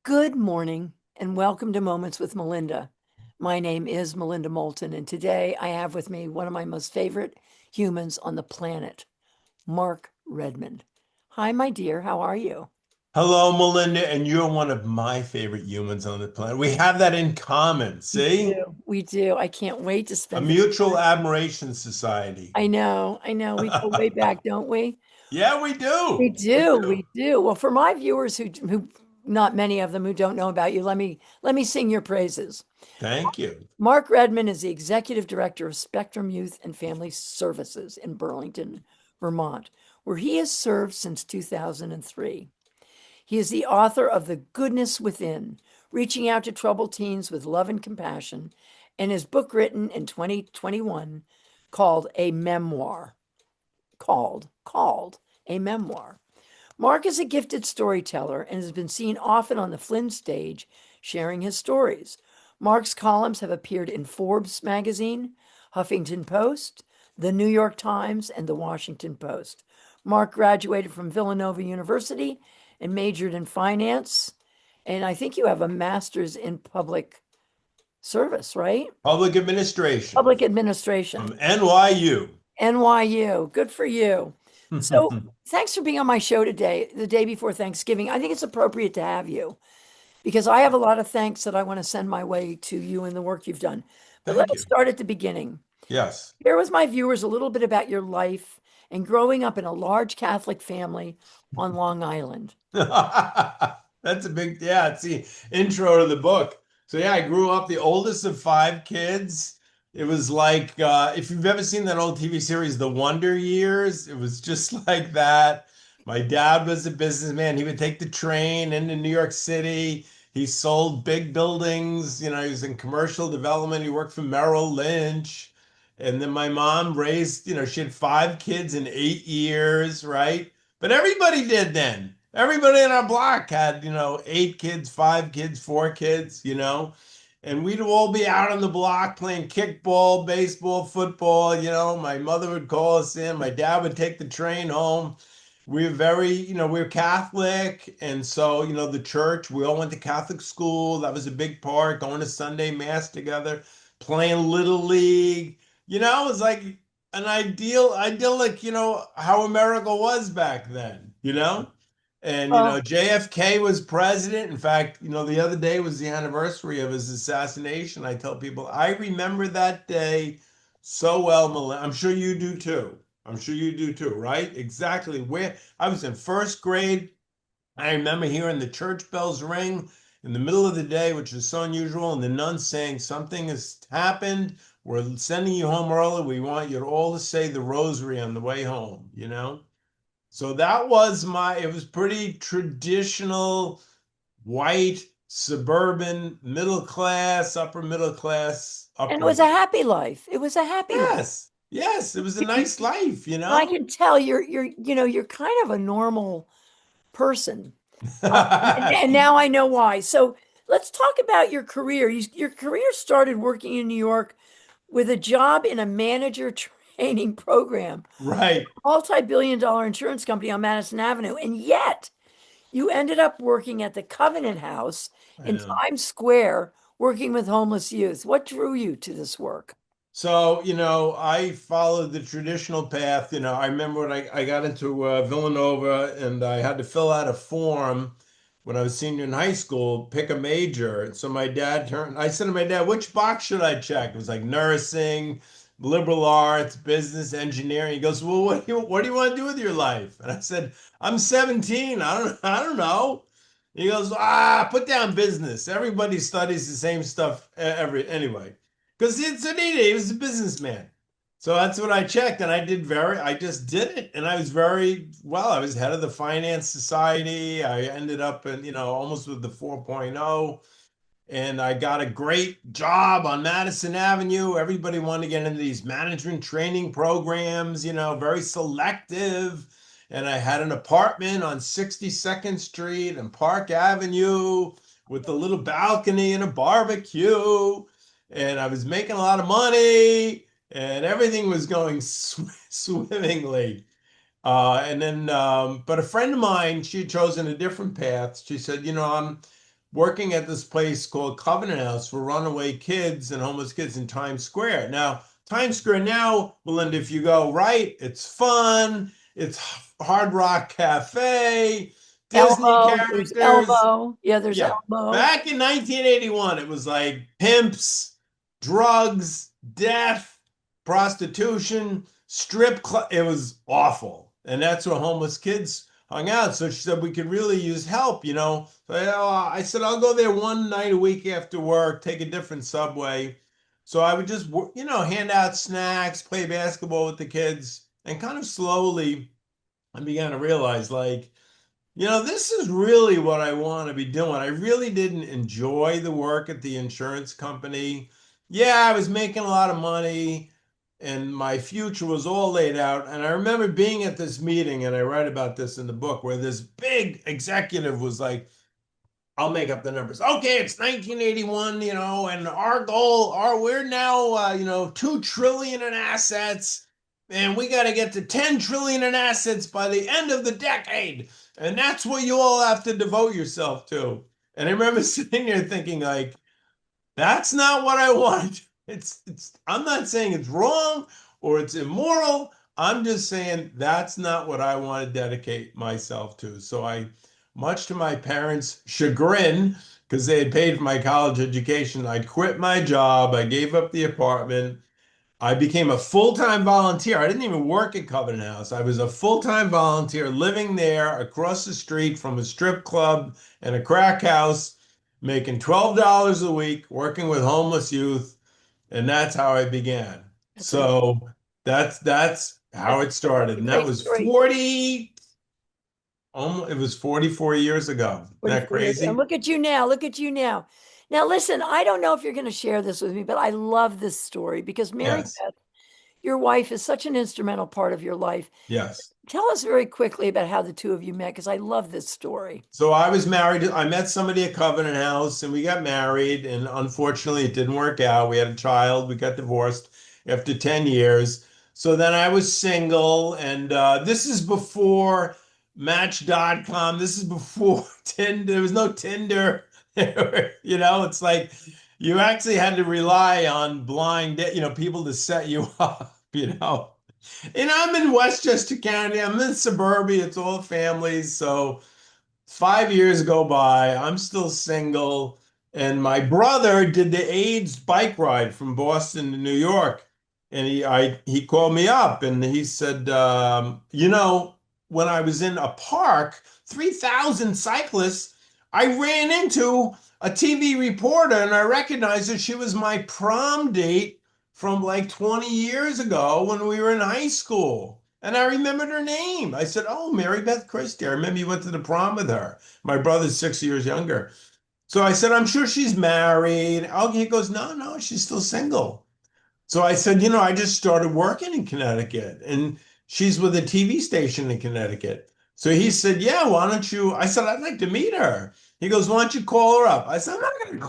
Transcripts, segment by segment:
Good morning and welcome to Moments with Melinda. My name is Melinda Moulton, and today I have with me one of my most favorite humans on the planet, Mark Redmond. Hi, my dear. How are you? Hello, Melinda, and you're one of my favorite humans on the planet. We have that in common, We see? do. We do. I can't wait to A spend the mutual time. admiration society. I know. We go way back, don't we? Yeah, we We do. We do. do. We do. Well, for my viewers who not many of them who don't know about you, let me sing your praises. Thank you. Mark Redmond is the executive director of Spectrum Youth and Family Services in Burlington, Vermont, where he has served since 2003. He is the author of The Goodness Within, Reaching Out to Troubled Teens with Love and Compassion, and his book written in 2021 called A Memoir. Called A Memoir. Mark is a gifted storyteller and has been seen often on the Flynn Stage sharing his stories. Mark's columns have appeared in Forbes magazine, Huffington Post, the New York Times, and the Washington Post. Mark graduated from Villanova University and majored in finance. And I think you have a master's in public service, right? Public administration Public administration. from NYU. NYU. Good for you. So, thanks for being on my show today, the day before Thanksgiving. I think it's appropriate to have you because I have a lot of thanks that I want to send my way to you and the work you've done. But Thank let's you. start at the beginning. Yes. Share with my viewers a little bit about your life and growing up in a large Catholic family on Long Island. That's a big, yeah, it's the intro to the book. So yeah, I grew up the oldest of five kids. It was like if you've ever seen that old TV series, The Wonder Years, it was just like that. My dad was a businessman. He would take the train into New York City. He sold big buildings. He was in commercial development. He worked for Merrill Lynch. And then my mom raised, she had five kids in 8 years, right? But everybody did then. Everybody in our block had, eight kids, five kids, four kids. And we'd all be out on the block playing kickball, baseball, football. My mother would call us in. My dad would take the train home. We were we were Catholic. And so, the church, we all went to Catholic school. That was a big part, going to Sunday mass together, playing Little League. It was like an idyllic, how America was back then. And, Well, JFK was president. In fact, the other day was the anniversary of his assassination. I tell people, I remember that day so well, Melinda. I'm sure you do too. I'm sure you do too, right? Exactly. Where I was in first grade, I remember hearing the church bells ring in the middle of the day, which is so unusual, and the nuns saying, something has happened. We're sending you home early. We want you all to say the rosary on the way home. So it was pretty traditional, white, suburban, middle class, upper middle class and it was a upbringing. happy life. It was a happy life. Yes, yes, it was a You- nice life. I can tell you're kind of a normal person. And now I know why. So let's talk about your career. Your career started working in New York with a job in a manager training program, Right. multi-billion-dollar insurance company on Madison Avenue. And yet you ended up working at the Covenant House I in know. Times Square, working with homeless youth. What drew you to this work? So, I followed the traditional path. I remember when I got into Villanova and I had to fill out a form when I was senior in high school, pick a major. And so I said to my dad, which box should I check? It was like nursing, liberal arts, business, engineering. He goes, well, what do you want to do with your life? And I said, I'm 17. I don't know. He goes, put down business. Everybody studies the same stuff anyway. Because it's an idiot. He was a businessman. So that's what I checked. And I just did it. And I was very, well, I was head of the finance society. I ended up in, almost with the 4.0. And I got a great job on Madison Avenue. Everybody wanted to get into these management training programs, very selective. And I had an apartment on 62nd Street and Park Avenue with a little balcony and a barbecue. And I was making a lot of money and everything was going swimmingly. But a friend of mine, she had chosen a different path. She said, working at this place called Covenant House for runaway kids and homeless kids in Times Square. Now, Times Square now, Melinda, if you go right, it's fun. It's Hard Rock Cafe, Disney Elmo, there's characters. Elmo. Yeah, there's Yeah. Elmo. Back in 1981, it was like pimps, drugs, death, prostitution, strip club. It was awful. And that's where homeless kids hung out. So she said we could really use help, you know. So I said I'll go there one night a week after work, take a different subway. So I would just, hand out snacks, play basketball with the kids, and kind of slowly I began to realize, like, this is really what I want to be doing. I really didn't enjoy the work at the insurance company. Yeah, I was making a lot of money and my future was all laid out. And I remember being at this meeting, and I write about this in the book, where this big executive was like, I'll make up the numbers. Okay, it's 1981, and our goal, we're now, 2 trillion in assets, and we got to get to 10 trillion in assets by the end of the decade. And that's what you all have to devote yourself to. And I remember sitting there thinking, like, that's not what I want. I'm not saying it's wrong or it's immoral. I'm just saying that's not what I want to dedicate myself to. So much to my parents' chagrin, because they had paid for my college education, I quit my job. I gave up the apartment. I became a full-time volunteer. I didn't even work at Covenant House. I was a full-time volunteer living there across the street from a strip club and a crack house, making $12 a week, working with homeless youth, and that's how I began. That's a So that's how it that's started. a And that great was story. 44 years ago. Isn't that 44 years. And crazy? look at you now. Look at you now. Now, listen, I don't know if you're going to share this with me, but I love this story because Mary Yes. Beth, your wife, is such an instrumental part of your life. Yes. Tell us very quickly about how the two of you met because I love this story. So I was married. I met somebody at Covenant House and we got married. And unfortunately, it didn't work out. We had a child. We got divorced after 10 years. So then I was single. And this is before Match.com. This is before Tinder. There was no Tinder. It's like you actually had to rely on people to set you up. And I'm in Westchester County. I'm in suburbia. It's all families. So 5 years go by. I'm still single. And my brother did the AIDS bike ride from Boston to New York. And he called me up and he said, when I was in a park, 3,000 cyclists, I ran into a TV reporter and I recognized that she was my prom date from like 20 years ago when we were in high school. And I remembered her name. I said, "Oh, Mary Beth Christie. I remember you went to the prom with her." My brother's 6 years younger. So I said, "I'm sure she's married." Oh, he goes, "No, no, she's still single." So I said, "I just started working in Connecticut and she's with a TV station in Connecticut." So he said, "Yeah, why don't you?" I said, "I'd like to meet her." He goes, "Why don't you call her up?" I said, I'm not gonna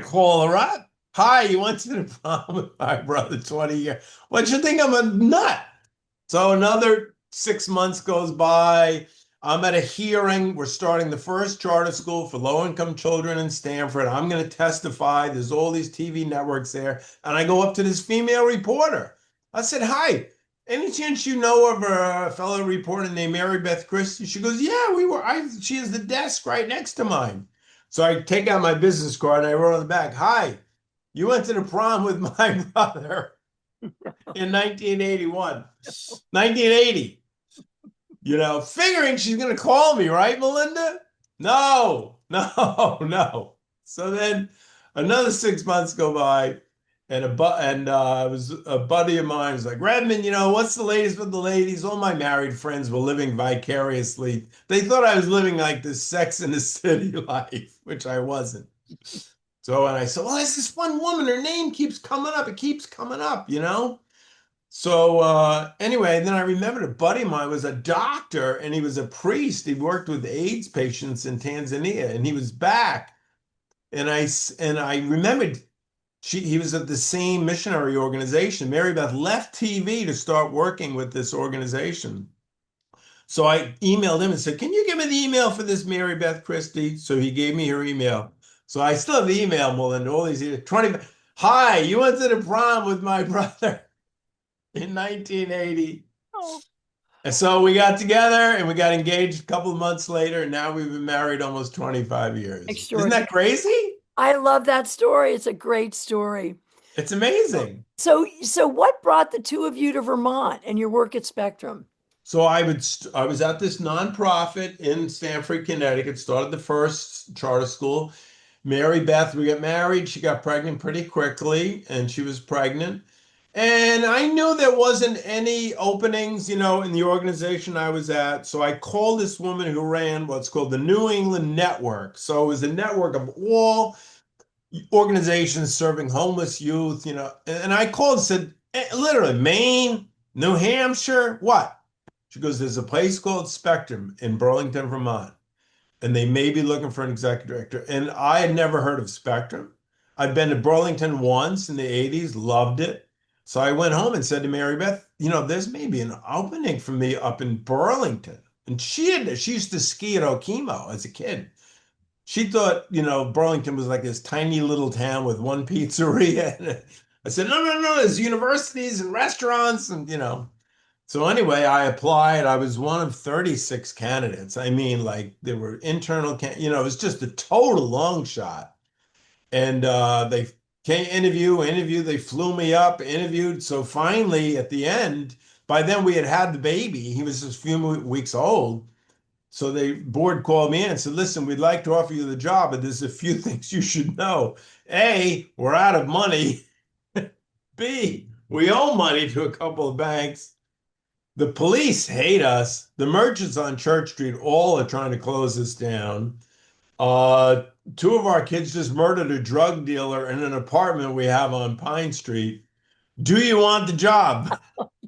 call her up. Hi, you went to the prom with my brother 20 years. What you think I'm a nut? So another 6 months goes by. I'm at a hearing. We're starting the first charter school for low-income children in Stanford. I'm going to testify. There's all these TV networks there. And I go up to this female reporter. I said, "Hi, any chance you know of a fellow reporter named Mary Beth Christie?" She goes, "Yeah, she has the desk right next to mine." So I take out my business card and I wrote on the back, "Hi, you went to the prom with my brother in 1981, 1980, figuring she's going to call me, right, Melinda? No, no, no. So then another 6 months go by, and it was a buddy of mine was like, "Redmond, what's the latest with the ladies?" All my married friends were living vicariously. They thought I was living like this Sex in the City life, which I wasn't. So, and I said, "Well, there's this one woman, her name keeps coming up. It keeps coming up. So anyway, then I remembered a buddy of mine was a doctor and he was a priest. He worked with AIDS patients in Tanzania and he was back. And I remembered he was at the same missionary organization. Mary Beth left TV to start working with this organization. So I emailed him and said, "Can you give me the email for this Mary Beth Christie?" So he gave me her email. So I still have the email, Melinda, all these years. 20. Hi, you went to the prom with my brother in 1980. Oh, And so we got together and we got engaged a couple of months later, and now we've been married almost 25 years. Isn't that extraordinary. crazy? I love that story. It's a great story. It's amazing. So what brought the two of you to Vermont and your work at Spectrum? So I was at this nonprofit in Stamford, Connecticut, started the first charter school. Mary Beth, we got married. She got pregnant pretty quickly, and she was pregnant. And I knew there wasn't any openings, in the organization I was at. So I called this woman who ran what's called the New England Network. So it was a network of all organizations serving homeless youth, And I called and said, literally, Maine, New Hampshire, what? She goes, there's a place called Spectrum in Burlington, Vermont, and they may be looking for an executive director. And I had never heard of Spectrum. I'd been to Burlington once in the 80s, loved it. So I went home and said to Mary Beth, there's maybe an opening for me up in Burlington. And she used to ski at Okemo as a kid. She thought, Burlington was like this tiny little town with one pizzeria. And I said, no, no, no, there's universities and restaurants and. So anyway, I applied. I was one of 36 candidates. I mean, like there were it was just a total long shot. And they came interview. They flew me up, interviewed. So finally, at the end, by then we had the baby. He was just a few weeks old. So the board called me in and said, listen, we'd like to offer you the job, but there's a few things you should know. A, we're out of money. B, we owe money to a couple of banks. The police hate us. The merchants on Church Street all are trying to close us down. Uh, Two of our kids just murdered a drug dealer in an apartment we have on Pine Street. Do you want the job?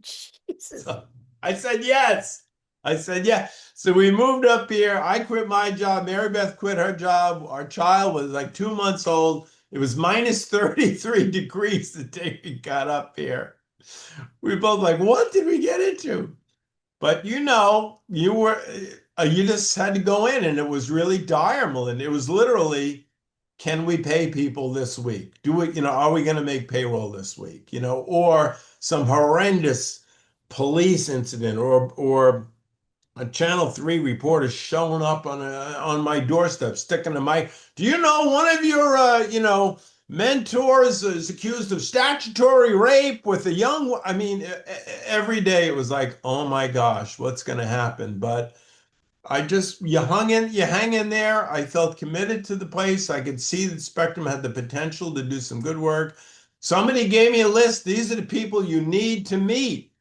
Jesus. So I said yes. I said yeah. So we moved up here. I quit my job. Mary Beth quit her job. Our child was like 2 months old. It was minus 33 degrees the day we got up here. We were both like, what did we get into? But you just had to go in and it was really dire, Melinda. It was literally, can we pay people this week? Are we going to make payroll this week? Or some horrendous police incident or a Channel 3 reporter showing up on my doorstep, sticking a mic. Do you know one of your mentors is accused of statutory rape with a young, I mean, every day it was like, oh my gosh, what's going to happen? But you hang in there. I felt committed to the place. I could see that Spectrum had the potential to do some good work. Somebody gave me a list. These are the people you need to meet.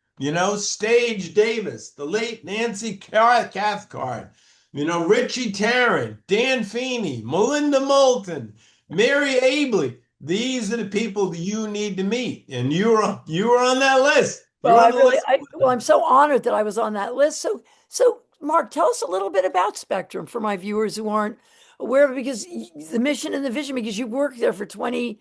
Stage Davis, the late Nancy Cathcart, Richie Tarrant, Dan Feeney, Melinda Moulton, Mary Abley. These are the people that you need to meet. And you were on that list. Well, You're on the list. I'm so honored that I was on that list. So Mark, tell us a little bit about Spectrum for my viewers who aren't aware of it, because the mission and the vision, because you worked there for 20,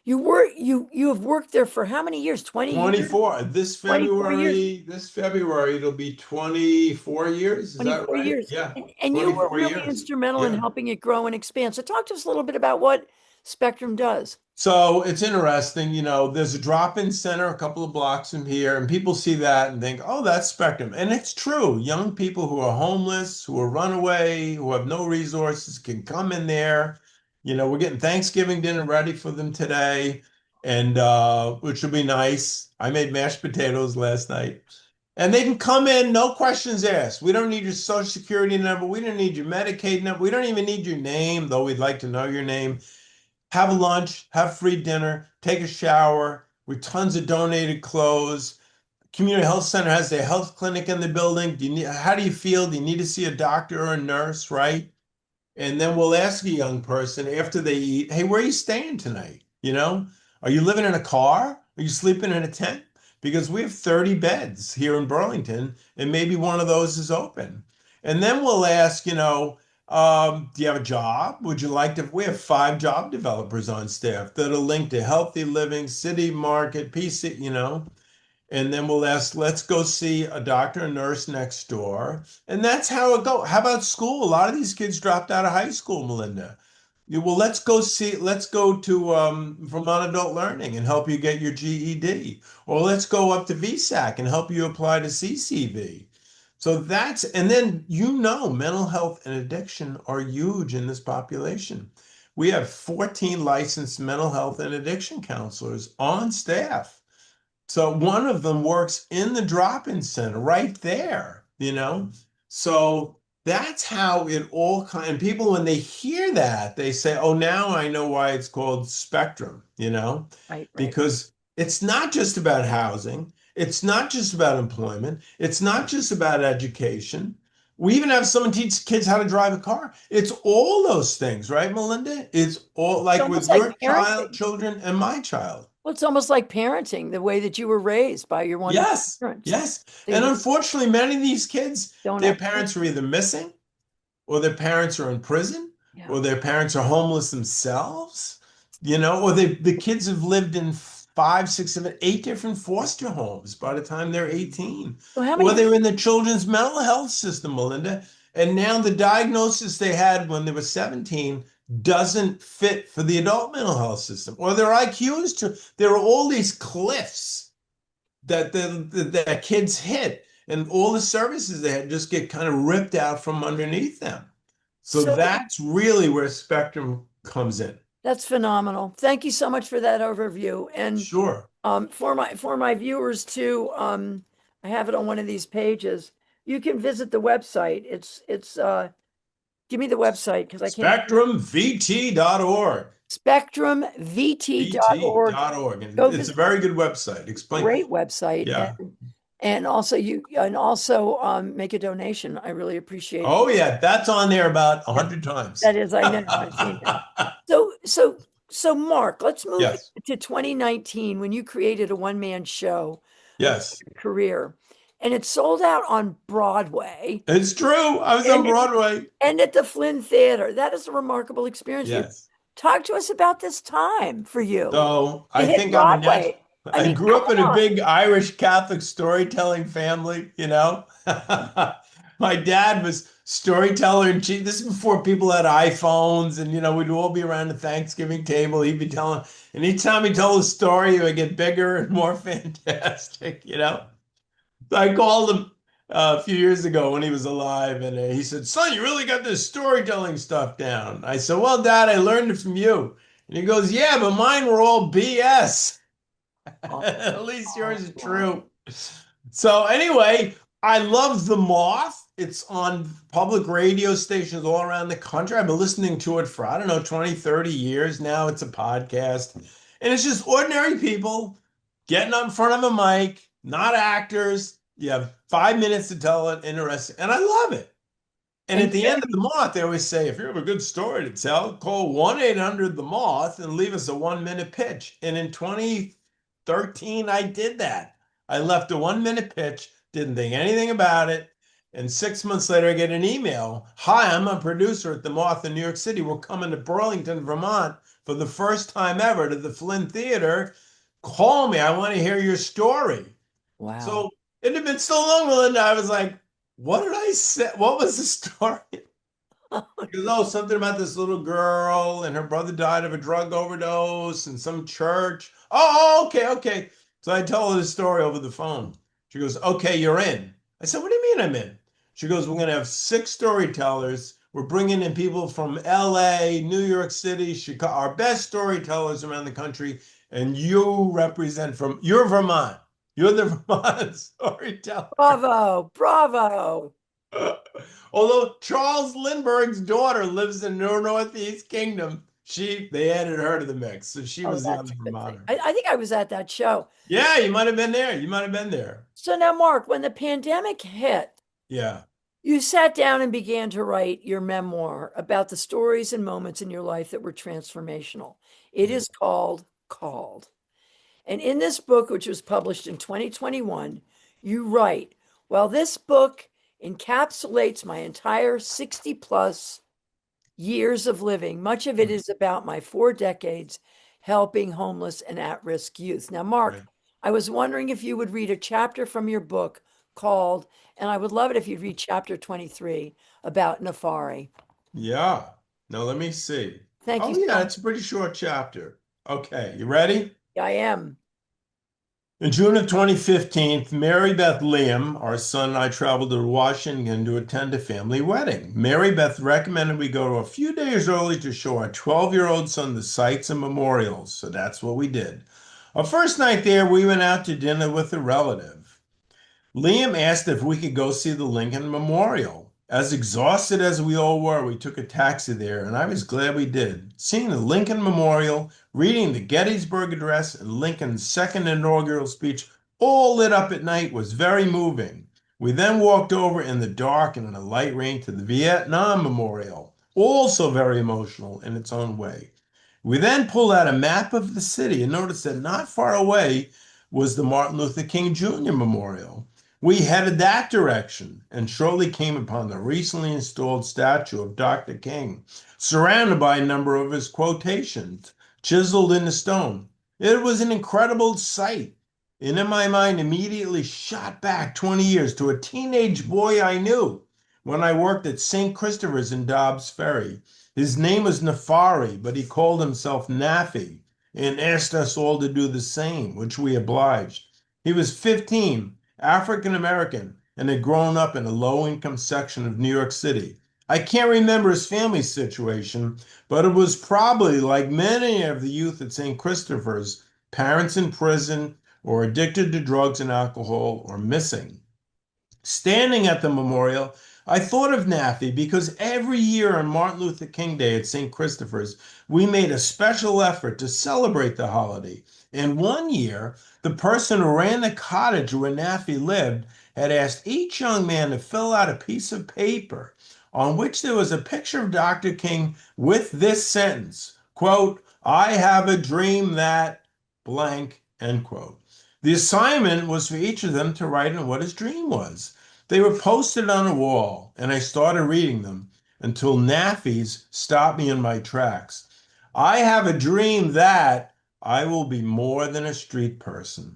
you have worked there for how many years? 20 years? 24. 24 years. This February, it'll be 24 years. Is that 24 right? years. Yeah, And you were 24 really years. instrumental in Yeah. helping it grow and expand. So talk to us a little bit about what Spectrum does. So it's interesting, there's a drop-in center a couple of blocks from here, and people see that and think, oh, that's Spectrum. And it's true. Young people who are homeless, who are runaway, who have no resources can come in there. We're getting Thanksgiving dinner ready for them today, and which will be nice. I made mashed potatoes last night. And they can come in, no questions asked. We don't need your social security number. We don't need your Medicaid number. We don't even need your name, though we'd like to know your name. Have a lunch, have free dinner, take a shower with tons of donated clothes. Community Health Center has their health clinic in the building. How do you feel? Do you need to see a doctor or a nurse, right? And then we'll ask a young person after they eat, hey, where are you staying tonight? Are you living in a car? Are you sleeping in a tent? Because we have 30 beds here in Burlington, and maybe one of those is open. And then we'll ask, do you have a job? Would you like to? We have 5 job developers on staff that are linked to healthy living, city market, PC, And then we'll ask, let's go see a doctor and nurse next door. And that's how it goes. How about school? A lot of these kids dropped out of high school, Melinda. Well, let's go to Vermont Adult Learning and help you get your GED. Or let's go up to VSAC and help you apply to CCV. So and then mental health and addiction are huge in this population. We have 14 licensed mental health and addiction counselors on staff. So one of them works in the drop-in center right there. So that's how it all kind and people when they hear that, they say, "Oh, now I know why it's called Spectrum, Right, right. because it's not just about housing, it's not just about employment, it's not just about education. We even have someone teach kids how to drive a car. It's all those things, right, Melinda? It's all It's like almost with like your parenting. children and my child. Well, it's almost like parenting, the way that you were raised by your wonderful Yes, parents. yes. They And really unfortunately, many of these kids, don't their have parents are parents. either missing, or their parents are in prison, Yeah. or their parents are homeless themselves, or the kids have lived in 5, 6, 7, 8 different foster homes by the time they're 18, So how or many, they're in the children's mental health system, Melinda. And now the diagnosis they had when they were 17 doesn't fit for the adult mental health system, or their IQs there are all these cliffs that kids hit, and all the services they had just get kind of ripped out from underneath them. So so that's really where Spectrum comes in. that's phenomenal. Thank you so much for that overview. And Sure. for my viewers too, I have it on one of these pages. You can visit the website. It's give me the website because I can't. SpectrumVT.org. SpectrumVT.org. VT.org. And Go it's a visit. very good website. Explain. Great website. Yeah. And also make a donation. I really appreciate it. Oh, yeah. That's on there about Yeah, 100 times. that is, I know, I've seen that. So, so, so Mark, let's move Yes. to 2019 when you created a one-man show about Yes. your career, and it sold out on Broadway It's true. I was on and Broadway. and at the Flynn Theater. That is a remarkable experience for you. Yes. Talk to us about this time for you So to I hit think I'm a Broadway. natural. I I mean, grew come up in a on. big Irish Catholic storytelling family. My dad was storyteller and this is before people had iPhones and we'd all be around the Thanksgiving table. He'd be telling, and each time he told a story, it would get bigger and more fantastic. So I called him a few years ago when he was alive, and he said, "Son, you really got this storytelling stuff down." I said, "Well, Dad, I learned it from you." And he goes, "Yeah, but mine were all BS." Oh, At least yours is wow. true. So anyway, I love The Moth. It's on public radio stations all around the country. I've been listening to it for, I don't know, 20, 30 years now. It's a podcast. And it's just ordinary people getting up in front of a mic, not actors. You have 5 minutes to tell it interesting. And I love it. And And at the end of the month, they always say, if you have a good story to tell, call 1-800 The Moth and leave us a 1 minute pitch. And in 2013, I did that. I left a 1 minute pitch, didn't think anything about it. And 6 months later, I get an email. Hi, I'm a producer at The Moth in New York City. We're coming to Burlington, Vermont for the first time ever to the Flynn Theater. Call me. I want to hear your story. Wow. So it had been so long, Melinda. I was like, what did I say? What was the story? He goes, oh, something about this little girl and her brother died of a drug overdose in some church. Oh, okay, okay. So I tell her the story over the phone. She goes, okay, you're in. I said, what do you mean I'm in? She goes, we're going to have 6 storytellers. We're bringing in people from LA, New York City, Chicago, our best storytellers around the country. And you're Vermont. You're the Vermont storyteller. Bravo, bravo. Although Charles Lindbergh's daughter lives in the Northeast Kingdom, they added her to the mix, so she Oh, was the that's other a good thing. Vermonter. I think I was at that show. Yeah, you might have been there. You might have been there. So now, Mark, when the pandemic hit, Yeah, you sat down and began to write your memoir about the stories and moments in your life that were transformational. It yeah, is called Called. And in this book, which was published in 2021, you write, well, this book encapsulates my entire 60 plus years of living. Much of it right, is about my 4 decades helping homeless and at risk youth. Now, Mark, right. I was wondering if you would read a chapter from your book called, and I would love it if you'd read chapter 23 about Nafari. Yeah. Now let me see. Thank you Oh so yeah, much. it's a pretty short chapter. Okay, you ready? I am. In June of 2015, Mary Beth Liam, our son, and I traveled to Washington to attend a family wedding. Mary Beth recommended we go a few days early to show our 12-year-old son the sights and memorials, so that's what we did. Our first night there, we went out to dinner with a relative. Liam asked if we could go see the Lincoln Memorial. As exhausted as we all were, we took a taxi there, and I was glad we did. Seeing the Lincoln Memorial, reading the Gettysburg Address, and Lincoln's second inaugural speech all lit up at night was very moving. We then walked over in the dark and in a light rain to the Vietnam Memorial, also very emotional in its own way. We then pulled out a map of the city and noticed that not far away was the Martin Luther King Jr. Memorial. We headed that direction and shortly came upon the recently installed statue of Dr. King, surrounded by a number of his quotations chiseled in the stone. It was an incredible sight, and in my mind, immediately shot back 20 years to a teenage boy I knew when I worked at St. Christopher's in Dobbs Ferry. His name was Nafari, but he called himself Nafi and asked us all to do the same, which we obliged. He was 15, African American, and had grown up in a low income section of New York City. I can't remember his family situation, but it was probably like many of the youth at St. Christopher's, parents in prison or addicted to drugs and alcohol or missing. Standing at the memorial, I thought of Nafi because every year on Martin Luther King Day at St. Christopher's, we made a special effort to celebrate the holiday. And one year, the person who ran the cottage where Nafi lived had asked each young man to fill out a piece of paper on which there was a picture of Dr. King with this sentence, quote, I have a dream that blank, end quote. The assignment was for each of them to write in what his dream was. They were posted on a wall, and I started reading them until Naffy's stopped me in my tracks. I have a dream that I will be more than a street person.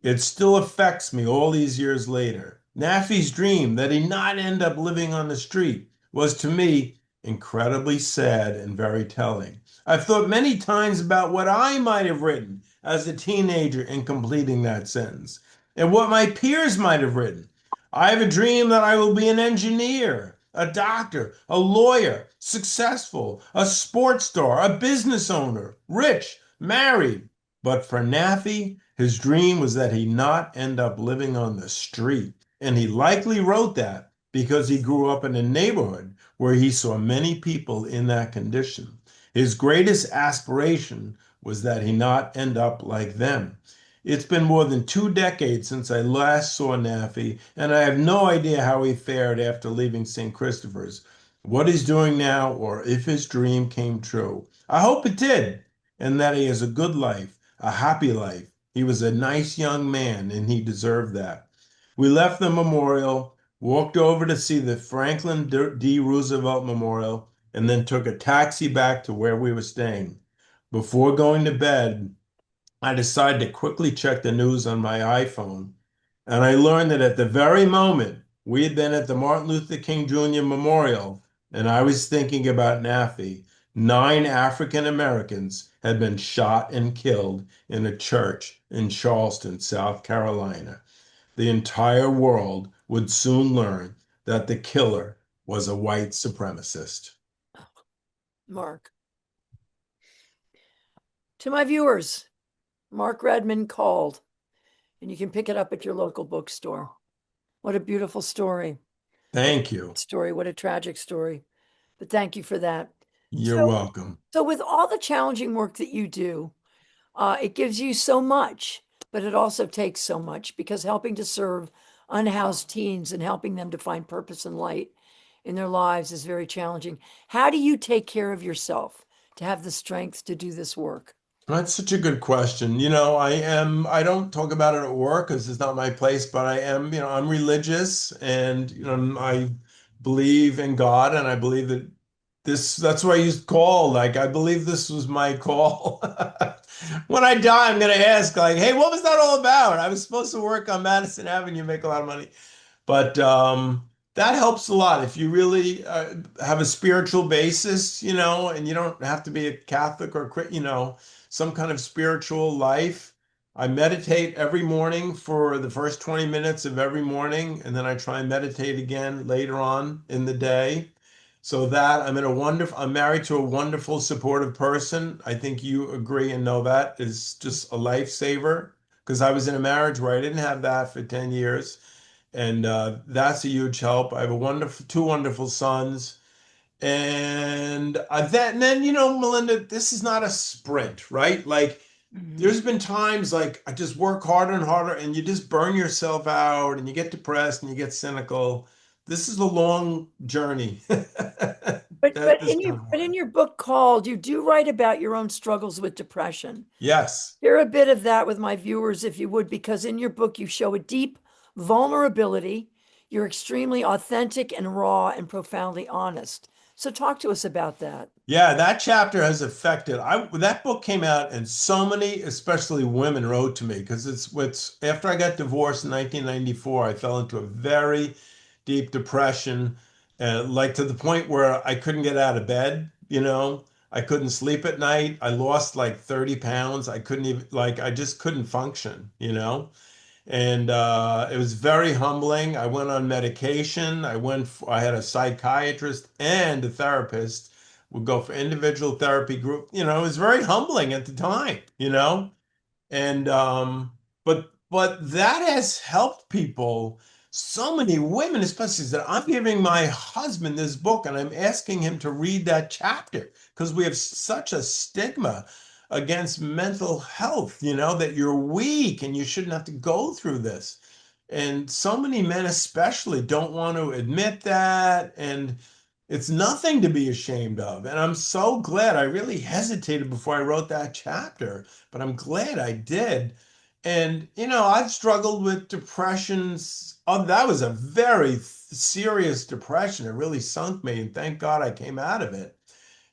It still affects me all these years later. Naffy's dream that he not end up living on the street was to me incredibly sad and very telling. I've thought many times about what I might have written as a teenager in completing that sentence and what my peers might have written. I have a dream that I will be an engineer, a doctor, a lawyer, successful, a sports star, a business owner, rich, married. But for Naffy, his dream was that he not end up living on the street. And he likely wrote that because he grew up in a neighborhood where he saw many people in that condition. His greatest aspiration was that he not end up like them. It's been more than 2 decades since I last saw Naffy, and I have no idea how he fared after leaving St. Christopher's, what he's doing now, or if his dream came true. I hope it did, and that he has a good life, a happy life. He was a nice young man, and he deserved that. We left the memorial, walked over to see the Franklin D. Roosevelt Memorial, and then took a taxi back to where we were staying. Before going to bed, I decided to quickly check the news on my iPhone, and I learned that at the very moment we had been at the Martin Luther King Jr. Memorial, and I was thinking about Naffy, 9 African Americans had been shot and killed in a church in Charleston, South Carolina. The entire world would soon learn that the killer was a white supremacist. Mark. To my viewers, Mark Redmond called, and you can pick it up at your local bookstore. What a beautiful story. Thank you. Story, what a tragic story. But thank you for that. You're So, welcome. so with all the challenging work that you do, it gives you so much, but it also takes so much because helping to serve unhoused teens and helping them to find purpose and light in their lives is very challenging. How do you take care of yourself to have the strength to do this work? That's such a good question. I don't talk about it at work because it's not my place, but I am, I'm religious and, I believe in God and I believe that that's why you call. Like, I believe this was my call. When I die, I'm going to ask, like, hey, what was that all about? I was supposed to work on Madison Avenue, make a lot of money. But that helps a lot if you really have a spiritual basis, and you don't have to be a Catholic or, some kind of spiritual life. I meditate every morning for the first 20 minutes of every morning, and then I try and meditate again later on in the day. So that I'm married to a wonderful, supportive person. I think you agree and know that is just a lifesaver because I was in a marriage where I didn't have that for 10 years. And that's a huge help. I have two wonderful sons. And then, Melinda, this is not a sprint, right? Like, Mhm. there's been times like I just work harder and harder, and you just burn yourself out, and you get depressed, and you get cynical. This is a long journey. But That is kind of in hard. your book called, you do write about your own struggles with depression. Yes. Share a bit of that with my viewers, if you would, because in your book you show a deep vulnerability. You're extremely authentic and raw and profoundly honest. So talk to us about that. Yeah, that chapter has affected. That book came out, and so many, especially women, wrote to me because it's what's after I got divorced in 1994, I fell into a very deep depression, like to the point where I couldn't get out of bed, I couldn't sleep at night. I lost like 30 pounds. I couldn't even like I just couldn't function. And it was very humbling. I went on medication. I had a psychiatrist and a therapist. Would go for individual therapy group. It was very humbling at the time. And but that has helped people. So many women, especially that I'm giving my husband this book and I'm asking him to read that chapter because we have such a stigma against mental health, that you're weak and you shouldn't have to go through this. And so many men especially don't want to admit that. And it's nothing to be ashamed of. And I'm so glad I really hesitated before I wrote that chapter, but I'm glad I did. And, I've struggled with depressions. Oh, that was a very serious depression. It really sunk me. And thank God I came out of it.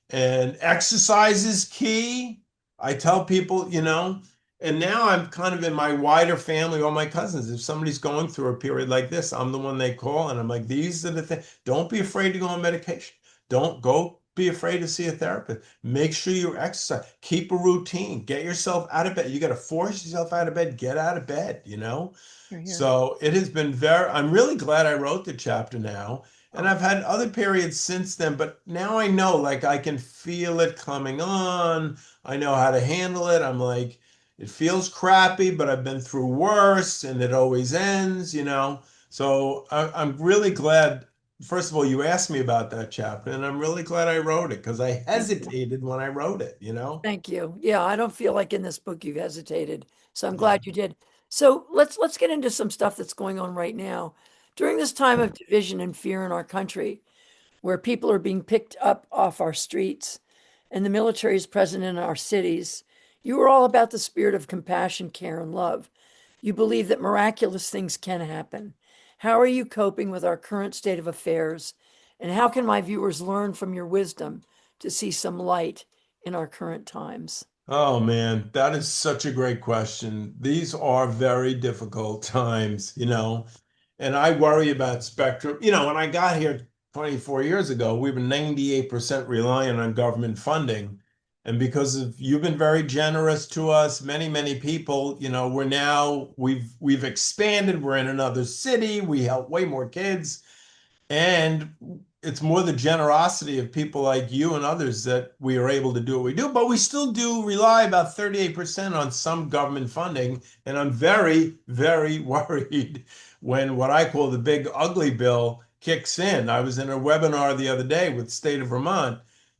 And exercise is key. I tell people, and now I'm kind of in my wider family, all my cousins. If somebody's going through a period like this, I'm the one they call, and I'm like, these are the things. Don't be afraid to go on medication. Don't go be afraid to see a therapist. Make sure you exercise. Keep a routine. Get yourself out of bed. You got to force yourself out of bed. Get out of bed. You're here. So it has been I'm really glad I wrote the chapter now. And Oh, I've had other periods since then, but now I know, like, I can feel it coming on. I know how to handle it. I'm like, it feels crappy, but I've been through worse and it always ends. So I'm really glad, first of all, you asked me about that chapter, and I'm really glad I wrote it because I thank you. hesitated when I wrote it. Thank you. Yeah, I don't feel like in this book you hesitated. So I'm Yeah. glad you did. So let's get into some stuff that's going on right now. During this time of division and fear in our country, where people are being picked up off our streets and the military is present in our cities, you are all about the spirit of compassion, care, and love. You believe that miraculous things can happen. How are you coping with our current state of affairs? And how can my viewers learn from your wisdom to see some light in our current times? Oh man, that is such a great question. These are very difficult times. And I worry about spectrum. When I got here 24 years ago, we were 98% reliant on government funding. And because of you've been very generous to us, many, many people, we've expanded, we're in another city, we help way more kids. And it's more the generosity of people like you and others that we are able to do what we do, but we still do rely about 38% on some government funding. And I'm very, very worried when what I call the big ugly bill kicks in. I was in a webinar the other day with the state of Vermont.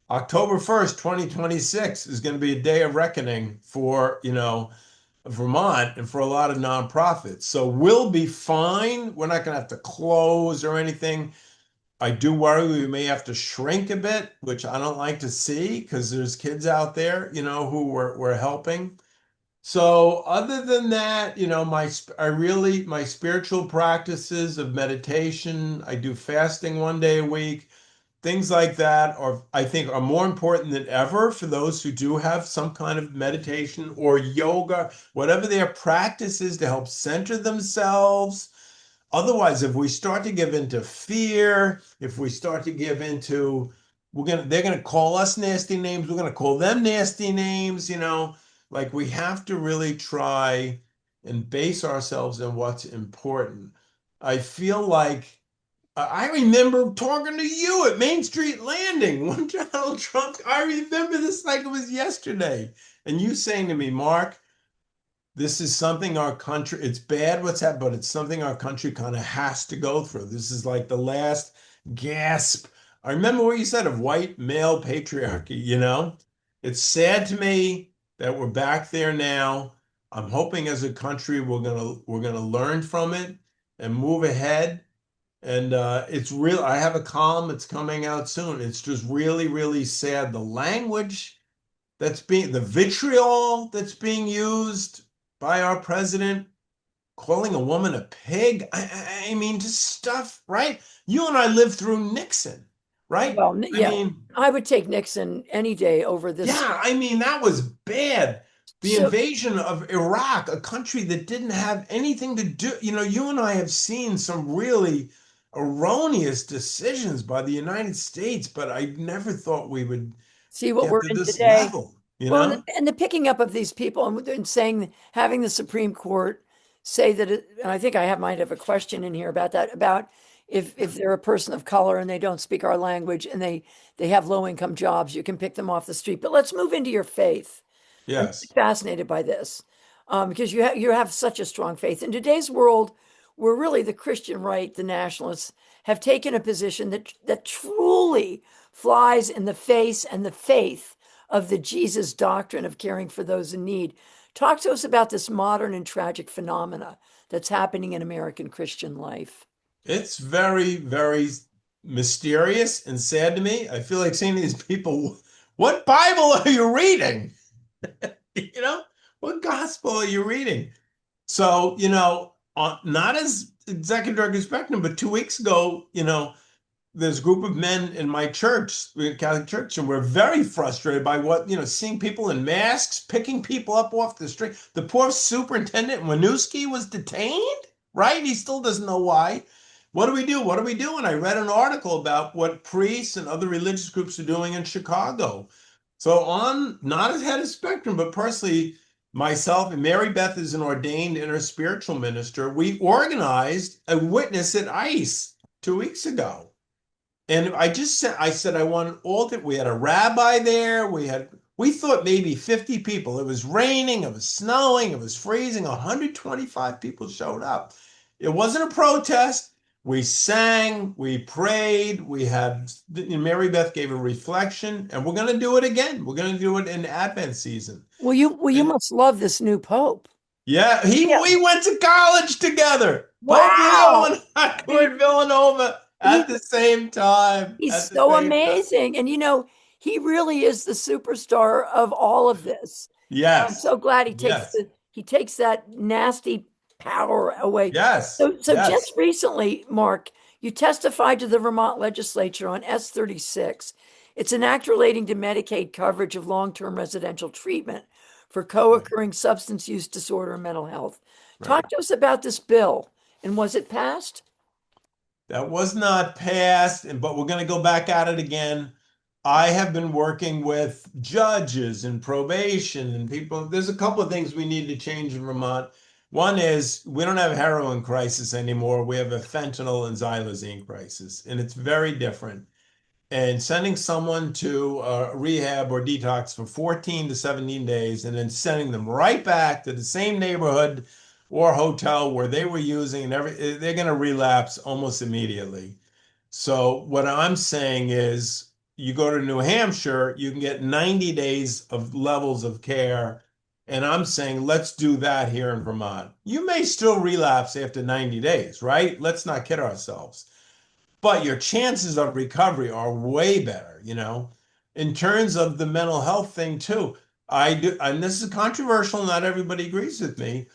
October 1st, 2026 is going to be a day of reckoning for, Vermont and for a lot of nonprofits. So we'll be fine. We're not going to have to close or anything. I do worry we may have to shrink a bit, which I don't like to see because there's kids out there, who we're helping. So other than that, my spiritual practices of meditation, I do fasting one day a week. things like that are, I think, are more important than ever for those who do have some kind of meditation or yoga, whatever their practice is to help center themselves. Otherwise, if we start to give into fear, if we start to give into, they're gonna call us nasty names, we're gonna call them nasty names, like we have to really try and base ourselves on what's important. I feel like I remember talking to you at Main Street Landing when Donald Trump, I remember this like it was yesterday. And you saying to me, Mark, this is something our country, it's bad what's happened, but it's something our country kind of has to go through. This is like the last gasp. I remember what you said of white male patriarchy. It's sad to me that we're back there now. I'm hoping as a country we're gonna learn from it and move ahead. And it's real. I have a column, it's coming out soon. It's just really, really sad. The language the vitriol that's being used by our president, calling a woman a pig. I mean, just stuff, right? You and I lived through Nixon, right? Well, I yeah, mean, I would take Nixon any day over this yeah, stuff. I mean, that was bad. The So, invasion of Iraq, a country that didn't have anything to do, you and I have seen some really erroneous decisions by the United States, but I never thought we would see what get we're to in this today. level, you Well, know? and the picking up of these people and saying, having the Supreme Court say that, and I think might have a question in here about that, about if they're a person of color and they don't speak our language and they have low income jobs, you can pick them off the street. But let's move into your faith. I'm Yes. fascinated by this because you have such a strong faith in today's world, where really the Christian right, the nationalists, have taken a position that truly flies in the face and the faith of the Jesus doctrine of caring for those in need. Talk to us about this modern and tragic phenomena that's happening in American Christian life. It's very, very mysterious and sad to me. I feel like saying to these people, what Bible are you reading? You know, what gospel are you reading? So, not as executive director of Spectrum, but 2 weeks ago, there's a group of men in my church, the Catholic Church, and we're very frustrated by seeing people in masks, picking people up off the street. The poor superintendent Winooski was detained, right? He still doesn't know why. What do we do? What do we do? And I read an article about what priests and other religious groups are doing in Chicago. So not as head of Spectrum, but personally, myself and Mary Beth is an ordained inner spiritual minister. We organized a witness at ICE 2 weeks ago. And I said, I want all that. We had a rabbi there. We thought maybe 50 people. It was raining, it was snowing, it was freezing. 125 people showed up. It wasn't a protest. We sang, we prayed, Mary Beth gave a reflection, and we're going to do it again. We're going to do it in Advent season. You And must love this new pope. yeah, Yeah. we went to college together. Pope Leo Wow. and I were in Villanova He at the same time. He's At the so same time. amazing. And he really is the superstar of all of this. I'm Yes. so glad Yes. he takes that nasty power away. Yes. So Yes. just recently, Mark, you testified to the Vermont legislature on S-36. It's an act relating to Medicaid coverage of long-term residential treatment for Right. co-occurring substance use disorder and mental health. Right. Talk to us about this bill, and was it passed? That was not passed, but we're going to go back at it again. I have been working with judges and probation and people. There's a couple of things we need to change in Vermont. One is we don't have a heroin crisis anymore. We have a fentanyl and xylazine crisis, and it's very different. And sending someone to rehab or detox for 14 to 17 days and then sending them right back to the same neighborhood or hotel where they were using and they're going to relapse almost immediately. So what I'm saying is you go to New Hampshire, you can get 90 days of levels of care. And I'm saying let's do that here in Vermont. You may still relapse after 90 days, right? Let's not kid ourselves, but your chances of recovery are way better. In terms of the mental health thing too, I do, and this is controversial, not everybody agrees with me,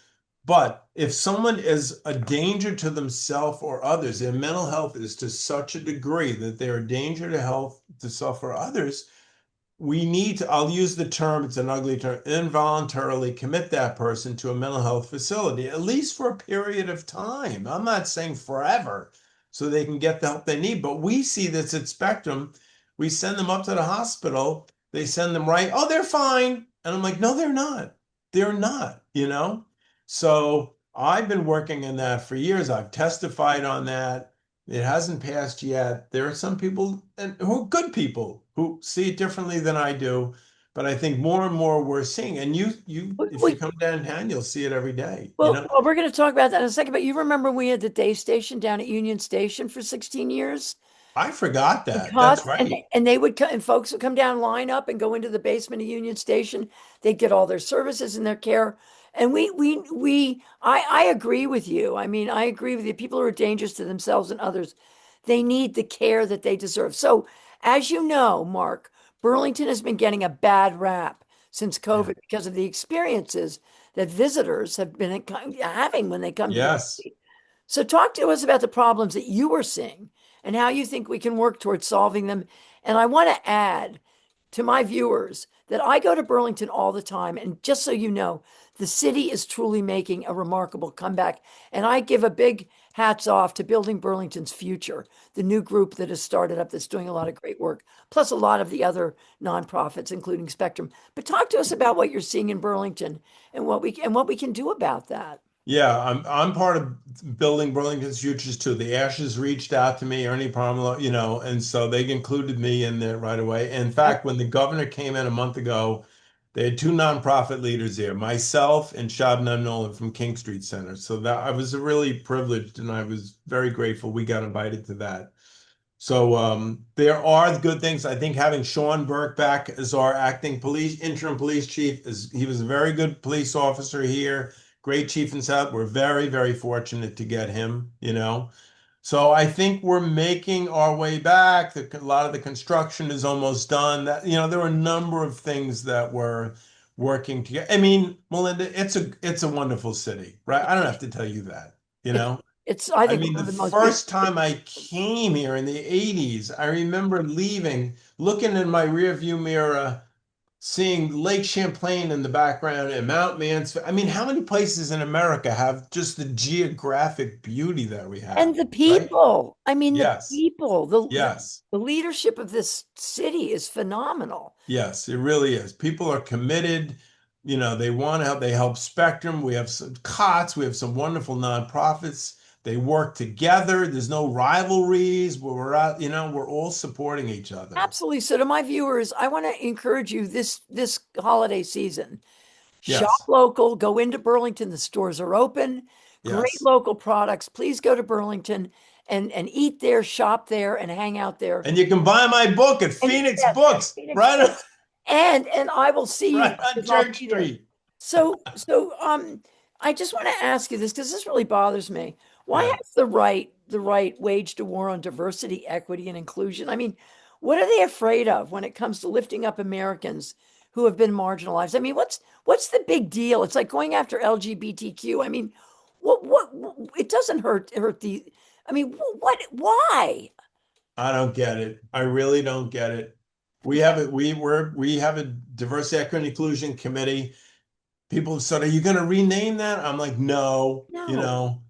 But if someone is a danger to themselves or others, their mental health is to such a degree that they're a danger to health, to self or others, we need to, I'll use the term, it's an ugly term, involuntarily commit that person to a mental health facility, at least for a period of time. I'm not saying forever, so they can get the help they need. But we see this at Spectrum. We send them up to the hospital. They send them right, oh, they're fine. And I'm like, no, they're not. They're not, you know? So I've been working in that for years. I've testified on that. It hasn't passed yet. There are some people who are good people who see it differently than I do, but I think more and more we're seeing. And if Well, you come downtown, you'll see it every day. You well, know, well, we're going to talk about that in a second, but you remember we had the day station down at Union Station for 16 years? I forgot And that. That's cots right. and they would come and folks would come down, line up and go into the basement of Union Station. They'd get all their services and their care. And I agree with you. I mean, I agree with you. People who are dangerous to themselves and others, they need the care that they deserve. So, as you know, Mark, Burlington has been getting a bad rap since Yeah. COVID because of the experiences that visitors have been having when they come to the Yes. city. So talk to us about the problems that you were seeing and how you think we can work towards solving them. And I want to add to my viewers that I go to Burlington all the time. And just so you know, the city is truly making a remarkable comeback. And I give a big hats off to Building Burlington's Future, the new group that has started up that's doing a lot of great work, plus a lot of the other nonprofits, including Spectrum. But talk to us about what you're seeing in Burlington and what we can do about that. Yeah, I'm part of building Burlington's futures too. The Ashes reached out to me, Ernie Parmelo, and so they included me in there right away. In fact, when the governor came in a month ago, they had two nonprofit leaders there, myself and Shabnam Nolan from King Street Center. So that I was really privileged and I was very grateful we got invited to that. So there are good things. I think having Sean Burke back as our interim police chief he was a very good police officer here, great chief and staff. We're very, very fortunate to get him. So I think we're making our way back. A lot of the construction is almost done. There were a number of things that were working together. I mean, Melinda, it's a wonderful city, right? I don't have to tell you that, you It's know. it's I I think mean, one the of the most beautiful. first time I came here in the 80s, I remember leaving, looking in my rearview mirror, seeing Lake Champlain in the background and Mount Mansfield. I mean, how many places in America have just the geographic beauty that we And have, the right? people. I mean, the Yes, people, yes, the leadership of this city is phenomenal. yes, it really is. People are committed. They want to help. They help Spectrum. We have some COTS. We have some wonderful nonprofits. They work together. There's no rivalries where we're out, we're all supporting each other. Absolutely. So to my viewers, I want to encourage you this holiday season. Shop Yes, local, go into Burlington. The stores are open. Great yes. local products. Please go to Burlington and eat there, shop there, and hang out there. And you can buy my book at And Phoenix yes, at Books, Phoenix right on, Books. And I will see you right on because I'll Church be there. Street. So I just want to ask you this because this really bothers me. Why Yeah. has the right waged a war on diversity, equity, and inclusion? I mean, what are they afraid of when it comes to lifting up Americans who have been marginalized? I mean, what's the big deal? It's like going after LGBTQ. I mean, it doesn't hurt the I mean, why? I don't get it. I really don't get it. We Yeah, have it. We have a diversity, equity, and inclusion committee. People have said, "Are you going to rename that?" I'm like, "No." no.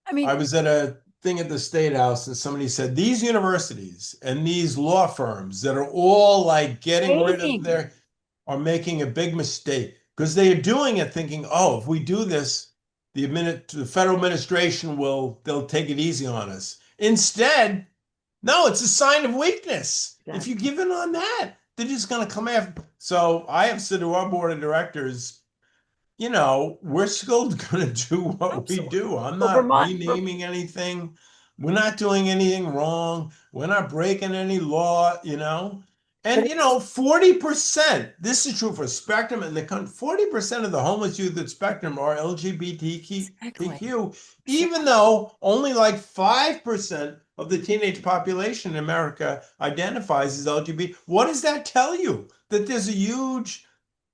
I I mean, was at a thing at the State House, and somebody said these universities and these law firms that are all like getting rid of dating. their are making a big mistake because they are doing it thinking, "Oh, if we do this, the federal administration they'll take it easy on us." Instead. No, it's a sign of weakness. If you Exactly. give in on that, they're just going to come after. So I have said to our board of directors, we're still going to do what we Absolutely. do. I'm Well, not renaming anything. We're not doing anything wrong. We're not breaking any law. but And, it's 40%, this is true for Spectrum and the country, 40% of the homeless youth at Spectrum are exactly. LGBTQ, even Exactly. though only like 5% of the teenage population in America identifies as LGBT. What does that tell you? That there's a huge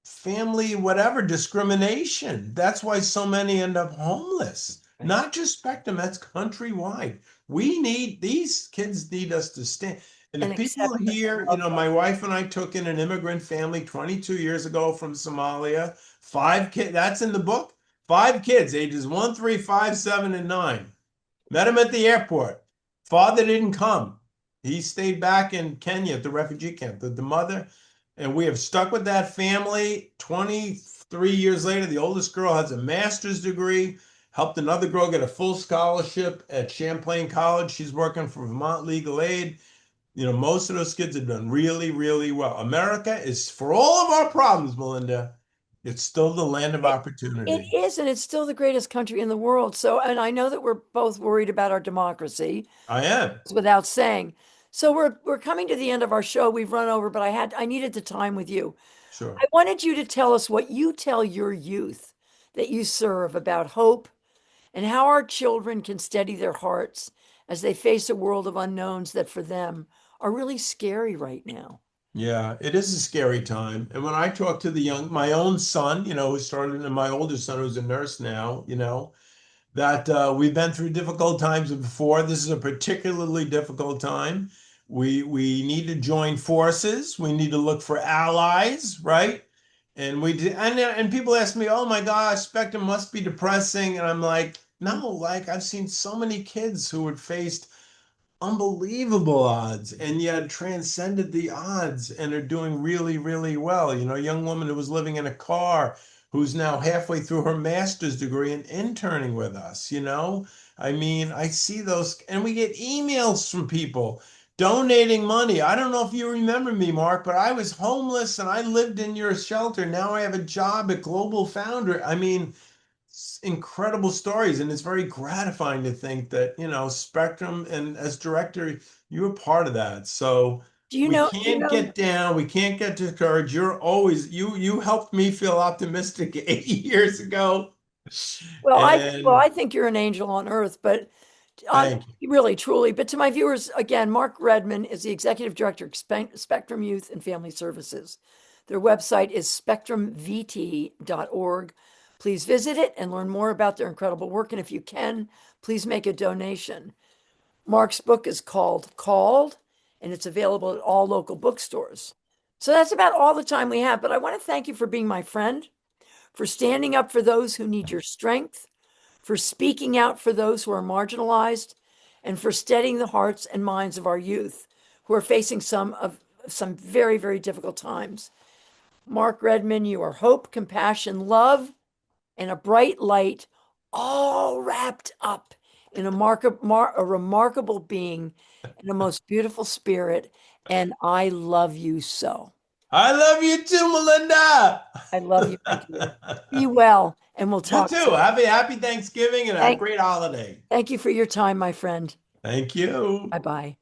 family, whatever discrimination. That's why so many end up homeless. Right. Not just Spectrum, that's countrywide. We need these kids need us to stand. And And if people acceptance and here, love. my wife and I took in an immigrant family 22 years ago from Somalia, 5 kids, that's in the book. 5 kids, ages 1, 3, 5, 7, and 9. Met him at the airport. Father didn't come. He stayed back in Kenya at the refugee camp. The mother, and we have stuck with that family. 23 years later, the oldest girl has a master's degree, helped another girl get a full scholarship at Champlain College. She's working for Vermont Legal Aid. Most of those kids have done really, really well. America is, for all of our problems, Melinda, it's still the land of It opportunity. is, and it's still the greatest country in the world. So, and I know that we're both worried about our democracy, I am. without saying. So we're coming to the end of our show. We've run over, but I needed the time with you. Sure. I wanted you to tell us what you tell your youth that you serve about hope and how our children can steady their hearts as they face a world of unknowns that for them are really scary right now. Yeah, it is a scary time. And when I talk to my own son, who started, and my oldest son, who's a nurse now, that we've been through difficult times before. This is a particularly difficult time. We need to join forces. We need to look for allies, right? And we did, and people ask me, "Oh my gosh, Spectrum must be depressing," and I'm like, "No, like I've seen so many kids who had faced unbelievable odds and yet transcended the odds and are doing really, really well. A young woman who was living in a car who's now halfway through her master's degree and interning with us. I mean, I see those, and we get emails from people donating money. I don't know if you remember me, Mark, but I was homeless and I lived in your shelter. Now I have a job at Global Founder. I mean, incredible stories, and it's very gratifying to think that Spectrum, and as director you're part of that. So Do you we know, can't get down, we can't get discouraged. You're always, you helped me feel optimistic 8 years ago, I and think you're an angel on earth, but on thank you. really, truly. But to my viewers, again, Mark Redmond is the executive director of Spectrum Youth and Family Services. Their website is spectrumvt.org. Please visit it and learn more about their incredible work. And if you can, please make a donation. Mark's book is Called, and it's available at all local bookstores. So that's about all the time we have. But I want to thank you for being my friend, for standing up for those who need your strength, for speaking out for those who are marginalized, and for steadying the hearts and minds of our youth who are facing some very, very difficult times. Mark Redmond, you are hope, compassion, love, and a bright light, all wrapped up in a remarkable being and a most beautiful spirit. And I love you so. I love you too, Melinda. I love you, my dear. Be well, and we'll You talk too. soon. Happy Thanksgiving and a Thank, great holiday. thank you for your time, my friend. Thank you. Bye bye.